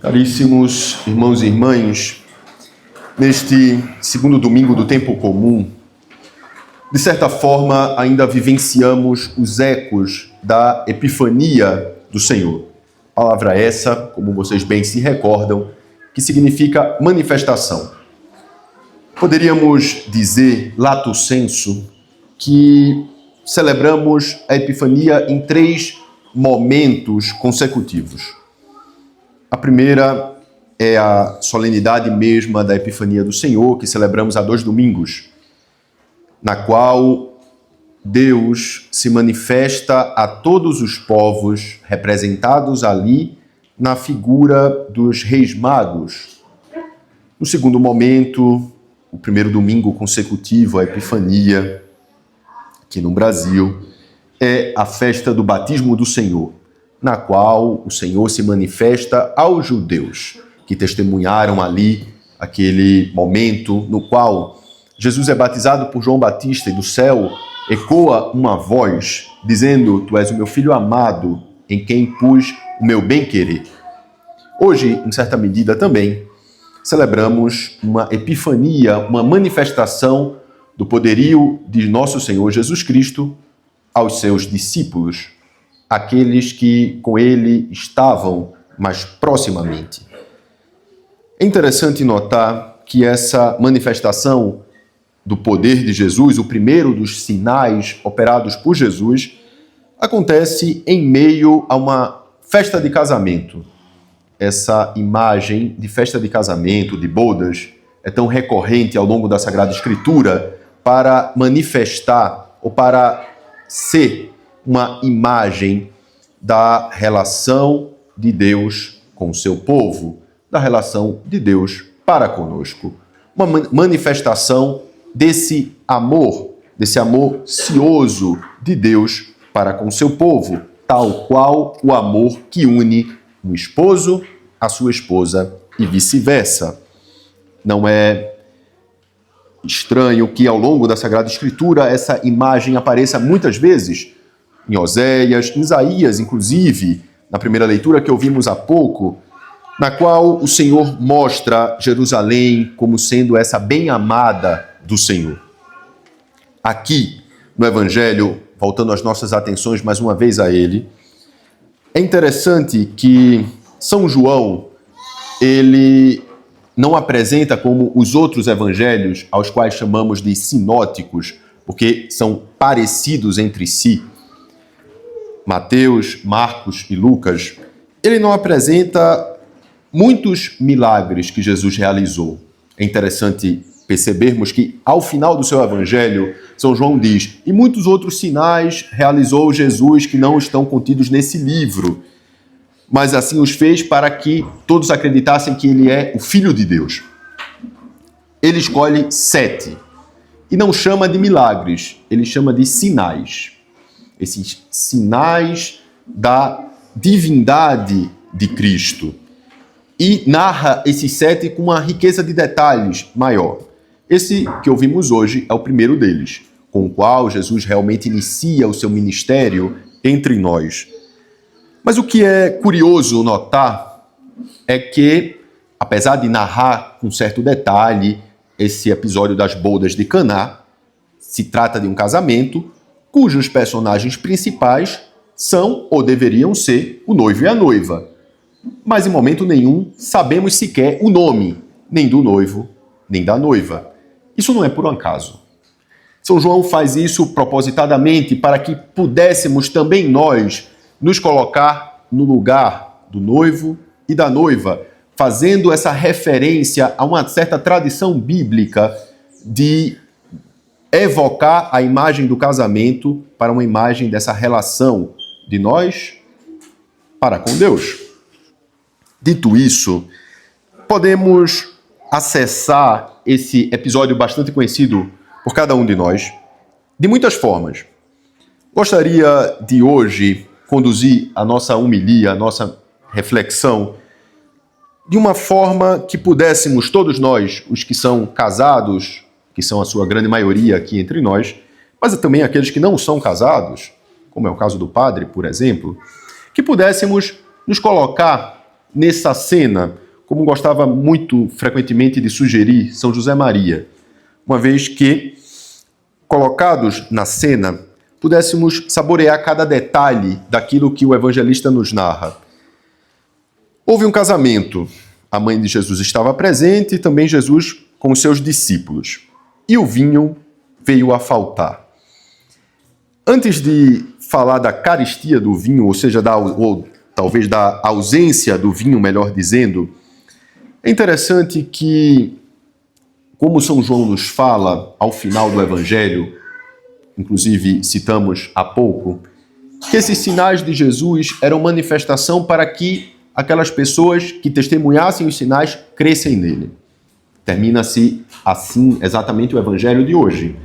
Caríssimos irmãos e irmãs, neste segundo domingo do tempo comum, de certa forma ainda vivenciamos os ecos da Epifania do Senhor. Palavra essa, como vocês bem se recordam, que significa manifestação. Poderíamos dizer, lato sensu, que celebramos a Epifania em 3 momentos consecutivos. A primeira é a solenidade mesma da Epifania do Senhor, que celebramos há 2 domingos, na qual Deus se manifesta a todos os povos representados ali na figura dos reis magos. No segundo momento, o primeiro domingo consecutivo, a Epifania, aqui no Brasil, é a festa do batismo do Senhor, na qual o Senhor se manifesta aos judeus, que testemunharam ali aquele momento no qual Jesus é batizado por João Batista e do céu ecoa uma voz dizendo: "Tu és o meu filho amado, em quem pus o meu bem-querer". Hoje, em certa medida também, celebramos uma epifania, uma manifestação do poderio de nosso Senhor Jesus Cristo aos seus discípulos, aqueles que com ele estavam mais proximamente. É interessante notar que essa manifestação do poder de Jesus, o primeiro dos sinais operados por Jesus, acontece em meio a uma festa de casamento. Essa imagem de festa de casamento, de bodas, é tão recorrente ao longo da Sagrada Escritura para manifestar ou para ser uma imagem da relação de Deus com o seu povo, da relação de Deus para conosco. Uma manifestação desse amor cioso de Deus para com o seu povo, tal qual o amor que une um esposo à sua esposa e vice-versa. Não é estranho que ao longo da Sagrada Escritura essa imagem apareça muitas vezes, em Oséias, em Isaías, inclusive, na primeira leitura que ouvimos há pouco, na qual o Senhor mostra Jerusalém como sendo essa bem-amada do Senhor. Aqui, no Evangelho, voltando as nossas atenções mais uma vez a ele, é interessante que São João, ele não apresenta como os outros evangelhos, aos quais chamamos de sinóticos, porque são parecidos entre si, Mateus, Marcos e Lucas, ele não apresenta muitos milagres que Jesus realizou. É interessante percebermos que, ao final do seu evangelho, São João diz: "E muitos outros sinais realizou Jesus que não estão contidos nesse livro, mas assim os fez para que todos acreditassem que ele é o Filho de Deus". Ele escolhe 7 e não chama de milagres, ele chama de sinais. Esses sinais da divindade de Cristo. E narra esses 7 com uma riqueza de detalhes maior. Esse que ouvimos hoje é o primeiro deles, com o qual Jesus realmente inicia o seu ministério entre nós. Mas o que é curioso notar é que, apesar de narrar com certo detalhe esse episódio das bodas de Caná, se trata de um casamento cujos personagens principais são ou deveriam ser o noivo e a noiva. Mas em momento nenhum sabemos sequer o nome, nem do noivo, nem da noiva. Isso não é por um acaso. São João faz isso propositadamente para que pudéssemos também nós nos colocar no lugar do noivo e da noiva, fazendo essa referência a uma certa tradição bíblica de evocar a imagem do casamento para uma imagem dessa relação de nós para com Deus. Dito isso, podemos acessar esse episódio bastante conhecido por cada um de nós de muitas formas. Gostaria de hoje conduzir a nossa homilia, a nossa reflexão, de uma forma que pudéssemos todos nós, os que são casados, que são a sua grande maioria aqui entre nós, mas também aqueles que não são casados, como é o caso do padre, por exemplo, que pudéssemos nos colocar nessa cena, como gostava muito frequentemente de sugerir São José Maria, uma vez que, colocados na cena, pudéssemos saborear cada detalhe daquilo que o evangelista nos narra. Houve um casamento, a mãe de Jesus estava presente e também Jesus com os seus discípulos, e o vinho veio a faltar. Antes de falar da caristia do vinho, ou seja, ou talvez da ausência do vinho, melhor dizendo, é interessante que, como São João nos fala ao final do Evangelho, inclusive citamos há pouco, que esses sinais de Jesus eram manifestação para que aquelas pessoas que testemunhassem os sinais crescem nele. Termina-se assim exatamente o Evangelho de hoje.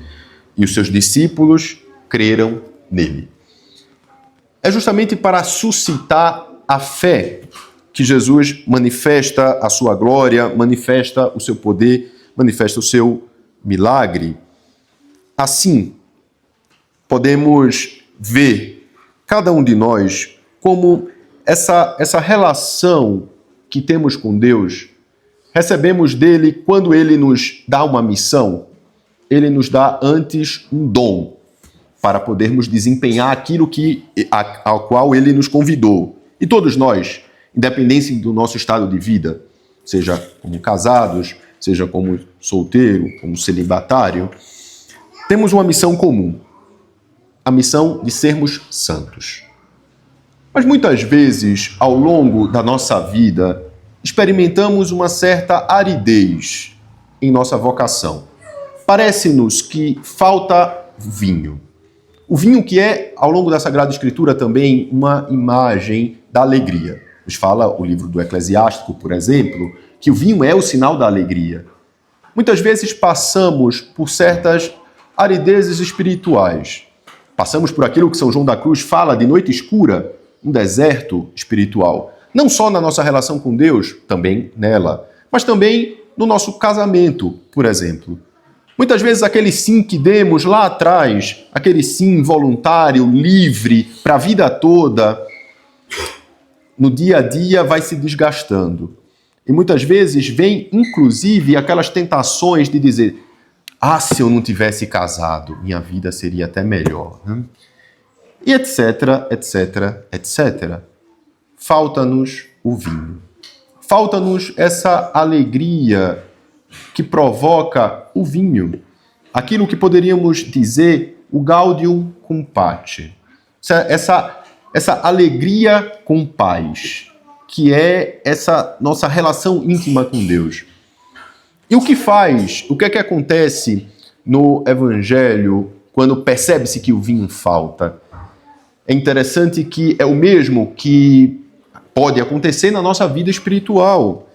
E os seus discípulos creram nele. É justamente para suscitar a fé que Jesus manifesta a sua glória, manifesta o seu poder, manifesta o seu milagre. Assim, podemos ver cada um de nós como essa relação que temos com Deus, recebemos dele quando ele nos dá uma missão, ele nos dá antes um dom para podermos desempenhar aquilo ao qual ele nos convidou. E todos nós, independente do nosso estado de vida, seja como casados, seja como solteiro, como celibatário, temos uma missão comum, a missão de sermos santos. Mas muitas vezes, ao longo da nossa vida, experimentamos uma certa aridez em nossa vocação. Parece-nos que falta vinho. O vinho que é, ao longo da Sagrada Escritura, também uma imagem da alegria. Nos fala o livro do Eclesiástico, por exemplo, que o vinho é o sinal da alegria. Muitas vezes passamos por certas aridezes espirituais. Passamos por aquilo que São João da Cruz fala de noite escura, um deserto espiritual. Não só na nossa relação com Deus, também nela, mas também no nosso casamento, por exemplo. Muitas vezes aquele sim que demos lá atrás, aquele sim voluntário, livre, para a vida toda, no dia a dia vai se desgastando. E muitas vezes vem, inclusive, aquelas tentações de dizer: ah, se eu não tivesse casado, minha vida seria até melhor. E etc, etc, etc. Falta-nos o vinho. Falta-nos essa alegria que provoca o vinho. Aquilo que poderíamos dizer o gaudium cum pace. Essa alegria com paz, que é essa nossa relação íntima com Deus. E o que é que acontece no Evangelho quando percebe-se que o vinho falta? É interessante que é o mesmo que pode acontecer na nossa vida espiritual.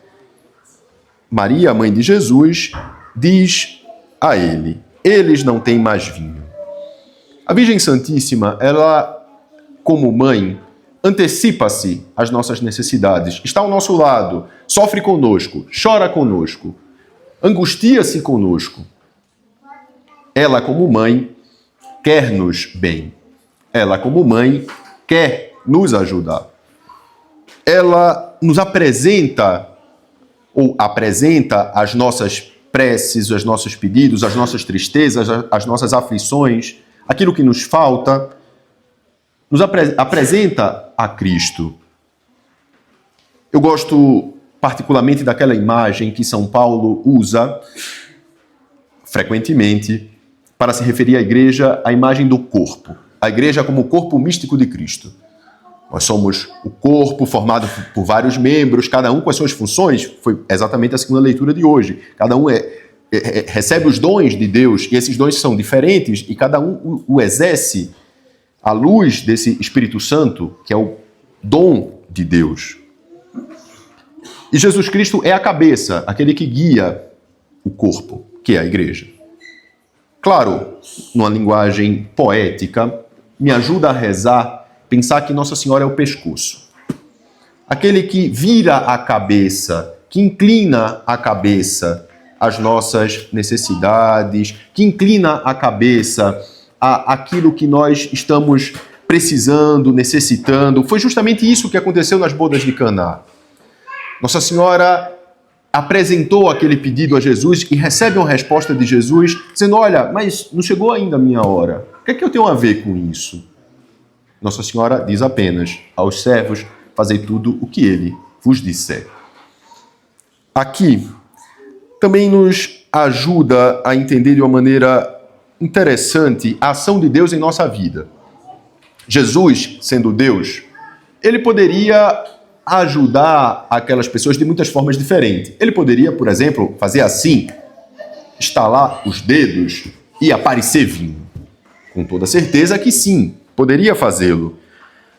Maria, a mãe de Jesus, diz a ele: eles não têm mais vinho. A Virgem Santíssima, ela, como mãe, antecipa-se às nossas necessidades, está ao nosso lado, sofre conosco, chora conosco, angustia-se conosco. Ela, como mãe, quer-nos bem. Ela, como mãe, quer nos ajudar. Ela nos apresenta, ou apresenta as nossas preces, os nossos pedidos, as nossas tristezas, as nossas aflições, aquilo que nos falta, nos apresenta a Cristo. Eu gosto particularmente daquela imagem que São Paulo usa frequentemente para se referir à igreja, a imagem do corpo. A igreja como o corpo místico de Cristo. Nós somos o corpo formado por vários membros, cada um com as suas funções. Foi exatamente a segunda leitura de hoje. Cada um recebe os dons de Deus, e esses dons são diferentes, e cada um o exerce à luz desse Espírito Santo, que é o dom de Deus. E Jesus Cristo é a cabeça, aquele que guia o corpo, que é a igreja. Claro, numa linguagem poética, me ajuda a rezar, pensar que Nossa Senhora é o pescoço. Aquele que vira a cabeça, que inclina a cabeça às nossas necessidades, que inclina a cabeça àquilo que nós estamos precisando, necessitando. Foi justamente isso que aconteceu nas bodas de Caná. Nossa Senhora apresentou aquele pedido a Jesus e recebe uma resposta de Jesus dizendo: olha, mas não chegou ainda a minha hora. O que é que eu tenho a ver com isso? Nossa Senhora diz apenas aos servos: fazei tudo o que ele vos disser. Aqui também nos ajuda a entender de uma maneira interessante a ação de Deus em nossa vida. Jesus, sendo Deus, ele poderia ajudar aquelas pessoas de muitas formas diferentes. Ele poderia, por exemplo, fazer assim, estalar os dedos e aparecer vinho. Com toda certeza que sim, poderia fazê-lo.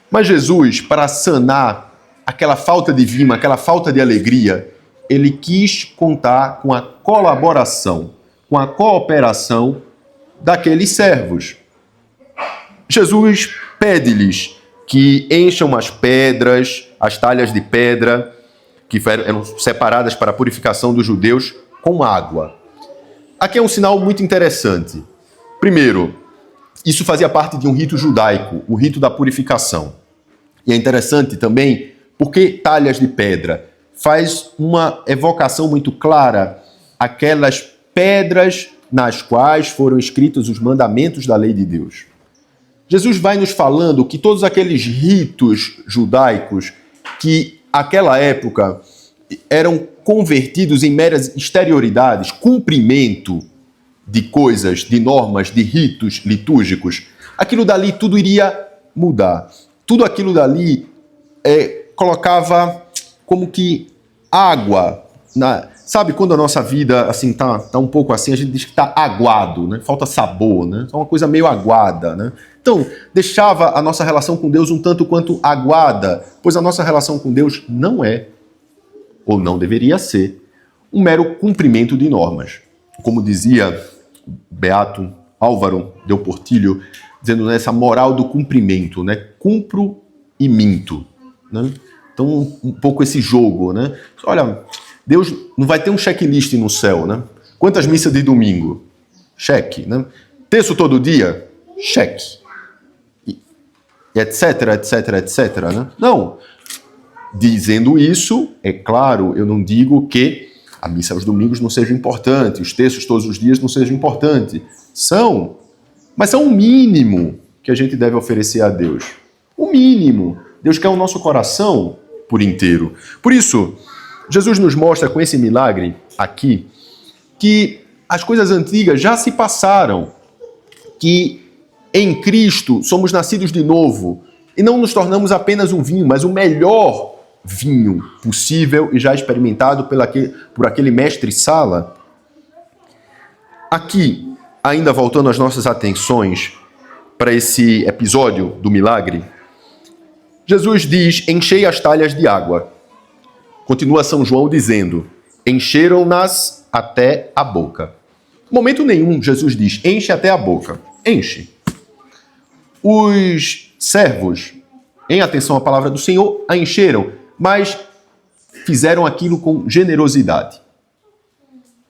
Mas Jesus, para sanar aquela falta de vinho, aquela falta de alegria, ele quis contar com a colaboração, com a cooperação daqueles servos. Jesus pede-lhes que encham as pedras, as talhas de pedra, que eram separadas para a purificação dos judeus, com água. Aqui é um sinal muito interessante. Primeiro, isso fazia parte de um rito judaico, o rito da purificação. E é interessante também porque talhas de pedra faz uma evocação muito clara àquelas pedras nas quais foram escritos os mandamentos da lei de Deus. Jesus vai nos falando que todos aqueles ritos judaicos que, naquela época, eram convertidos em meras exterioridades, cumprimento de coisas, de normas, de ritos litúrgicos, aquilo dali tudo iria mudar. Tudo aquilo dali colocava como que água sabe quando a nossa vida assim tá um pouco assim, a gente diz que tá aguado, né? Falta sabor, né? É uma coisa meio aguada, né? Então, deixava a nossa relação com Deus um tanto quanto aguada, pois a nossa relação com Deus não é, ou não deveria ser, um mero cumprimento de normas. Como dizia Beato Álvaro Del Portillo, dizendo nessa moral do cumprimento, né? Cumpro e minto, né? Então, um pouco esse jogo, né? Olha, Deus não vai ter um checklist no céu, né? Quantas missas de domingo? Cheque, né? Terço todo dia? Cheque. E etc, etc, etc, né? Não. Dizendo isso, é claro, eu não digo que a missa aos domingos não seja importante, os terços todos os dias não sejam importantes. São, mas são o mínimo que a gente deve oferecer a Deus. O mínimo. Deus quer o nosso coração por inteiro. Por isso, Jesus nos mostra com esse milagre aqui que as coisas antigas já se passaram, que em Cristo somos nascidos de novo e não nos tornamos apenas um vinho, mas o melhor vinho possível e já experimentado por aquele mestre-sala. Aqui, ainda voltando as nossas atenções para esse episódio do milagre, Jesus diz: enchei as talhas de água. Continua São João dizendo: encheram-nas até a boca. Em momento nenhum Jesus diz: enche até a boca. Enche. Os servos, em atenção à palavra do Senhor, a encheram, mas fizeram aquilo com generosidade.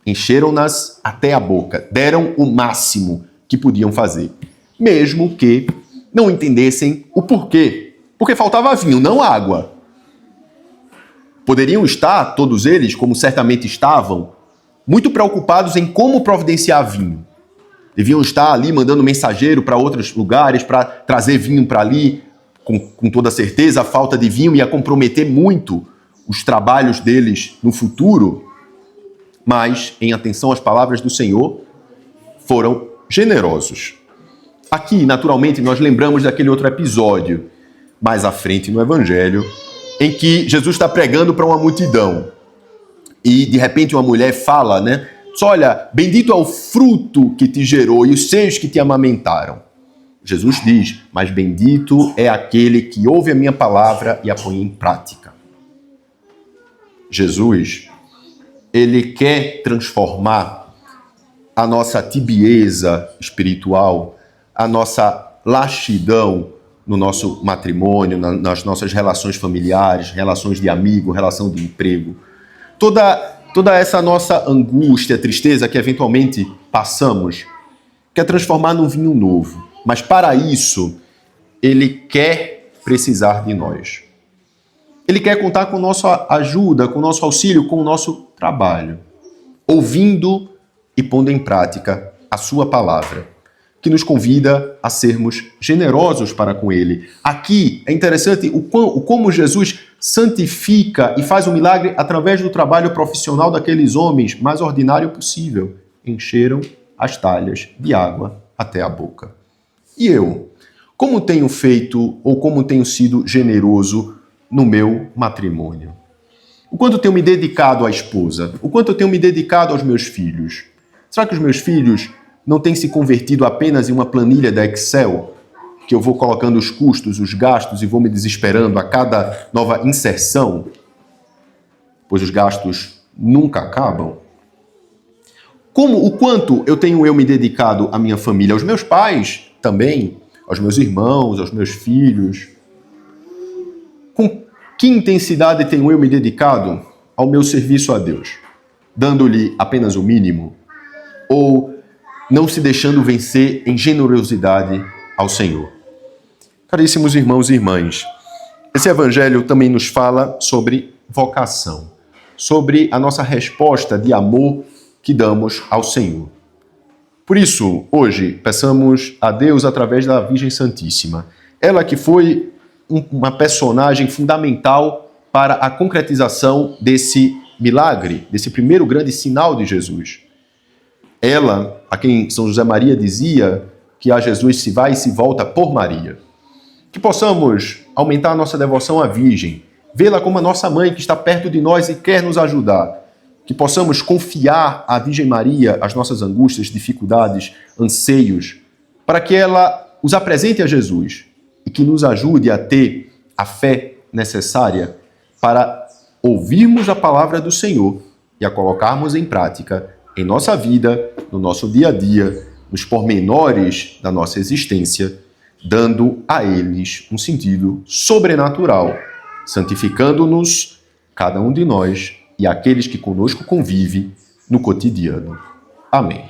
Encheram-nas até a boca. Deram o máximo que podiam fazer. Mesmo que não entendessem o porquê. Porque faltava vinho, não água. Poderiam estar, todos eles, como certamente estavam, muito preocupados em como providenciar vinho. Deviam estar ali mandando mensageiro para outros lugares para trazer vinho para ali. Com toda certeza, a falta de vinho ia comprometer muito os trabalhos deles no futuro. Mas, em atenção às palavras do Senhor, foram generosos. Aqui, naturalmente, nós lembramos daquele outro episódio, mais à frente no Evangelho, em que Jesus está pregando para uma multidão. E, de repente, uma mulher fala, né? Olha, bendito é o fruto que te gerou e os seios que te amamentaram. Jesus diz, mas bendito é aquele que ouve a minha palavra e a põe em prática. Jesus, ele quer transformar a nossa tibieza espiritual, a nossa laxidão no nosso matrimônio, nas nossas relações familiares, relações de amigo, relação de emprego. Toda essa nossa angústia, tristeza que eventualmente passamos, quer transformar num vinho novo. Mas para isso, ele quer precisar de nós. Ele quer contar com nossa ajuda, com nosso auxílio, com o nosso trabalho, ouvindo e pondo em prática a sua palavra, que nos convida a sermos generosos para com ele. Aqui é interessante como Jesus santifica e faz um milagre através do trabalho profissional daqueles homens, mais ordinário possível. Encheram as talhas de água até a boca. E eu? Como tenho feito ou como tenho sido generoso no meu matrimônio? O quanto tenho me dedicado à esposa? O quanto eu tenho me dedicado aos meus filhos? Será que os meus filhos não têm se convertido apenas em uma planilha da Excel, que eu vou colocando os custos, os gastos e vou me desesperando a cada nova inserção? Pois os gastos nunca acabam. O quanto eu tenho me dedicado à minha família, aos meus pais também, aos meus irmãos, aos meus filhos? Com que intensidade tenho eu me dedicado ao meu serviço a Deus? Dando-lhe apenas o mínimo? Ou não se deixando vencer em generosidade ao Senhor? Caríssimos irmãos e irmãs, esse evangelho também nos fala sobre vocação, sobre a nossa resposta de amor que damos ao Senhor. Por isso, hoje, peçamos a Deus através da Virgem Santíssima, ela que foi uma personagem fundamental para a concretização desse milagre, desse primeiro grande sinal de Jesus. Ela, a quem São José Maria dizia que a Jesus se vai e se volta por Maria. Que possamos aumentar a nossa devoção à Virgem, vê-la como a nossa mãe que está perto de nós e quer nos ajudar. Que possamos confiar à Virgem Maria as nossas angústias, dificuldades, anseios, para que ela os apresente a Jesus e que nos ajude a ter a fé necessária para ouvirmos a palavra do Senhor e a colocarmos em prática em nossa vida, no nosso dia a dia, nos pormenores da nossa existência, dando a eles um sentido sobrenatural, santificando-nos, cada um de nós, e aqueles que conosco convivem no cotidiano. Amém.